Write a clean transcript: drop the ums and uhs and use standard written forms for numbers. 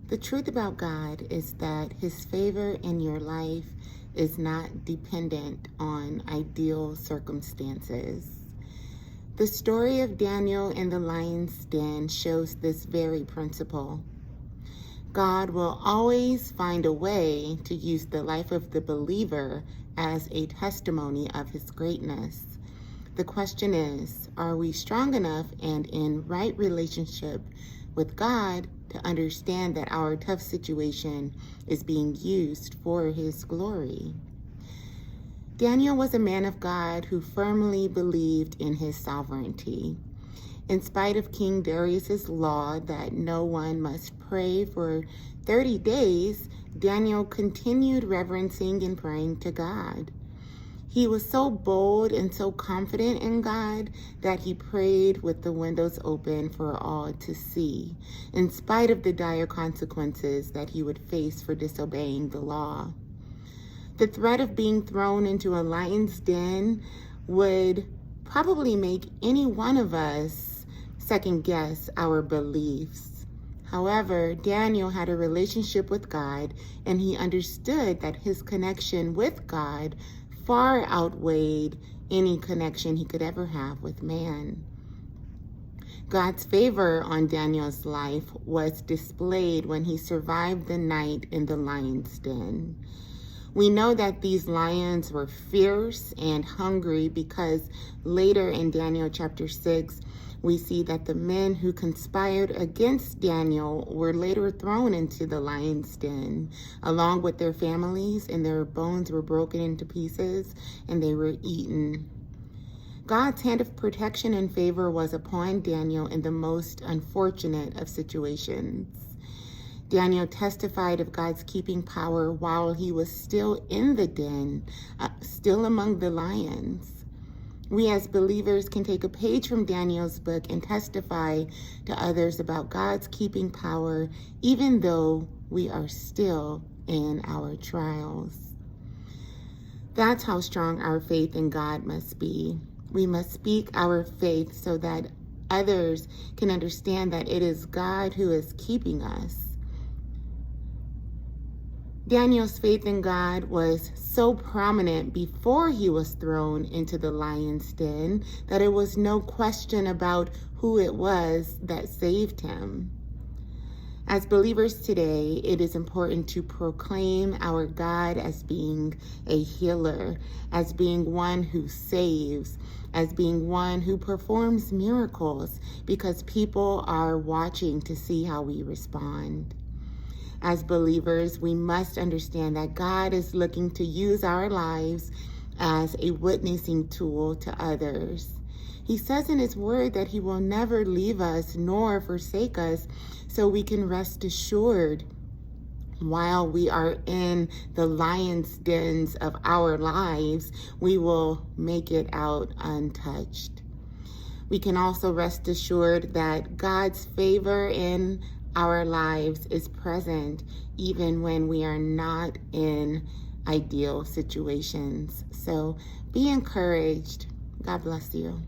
The truth about God is that his favor in your life is not dependent on ideal circumstances. The story of Daniel in the lion's den shows this very principle. God will always find a way to use the life of the believer as a testimony of his greatness. The question is, are we strong enough and in right relationship with God to understand that our tough situation is being used for his glory? Daniel was a man of God who firmly believed in his sovereignty. In spite of King Darius's law that no one must pray for 30 days, Daniel continued reverencing and praying to God. He was so bold and so confident in God that he prayed with the windows open for all to see, in spite of the dire consequences that he would face for disobeying the law. The threat of being thrown into a lion's den would probably make any one of us second guess our beliefs. However, Daniel had a relationship with God, and he understood that his connection with God far outweighed any connection he could ever have with man. God's favor on Daniel's life was displayed when he survived the night in the lion's den. We know that these lions were fierce and hungry because later in Daniel chapter 6, we see that the men who conspired against Daniel were later thrown into the lion's den, along with their families, and their bones were broken into pieces and they were eaten. God's hand of protection and favor was upon Daniel in the most unfortunate of situations. Daniel testified of God's keeping power while he was still in the den, still among the lions. We as believers can take a page from Daniel's book and testify to others about God's keeping power, even though we are still in our trials. That's how strong our faith in God must be. We must speak our faith so that others can understand that it is God who is keeping us. Daniel's faith in God was so prominent before he was thrown into the lion's den that it was no question about who it was that saved him. As believers today, it is important to proclaim our God as being a healer, as being one who saves, as being one who performs miracles, because people are watching to see how we respond. As believers, we must understand that God is looking to use our lives as a witnessing tool to others. He says in his word that he will never leave us nor forsake us, so we can rest assured while we are in the lion's dens of our lives, we will make it out untouched. We can also rest assured that God's favor in our lives is present even when we are not in ideal situations. So be encouraged. God bless you.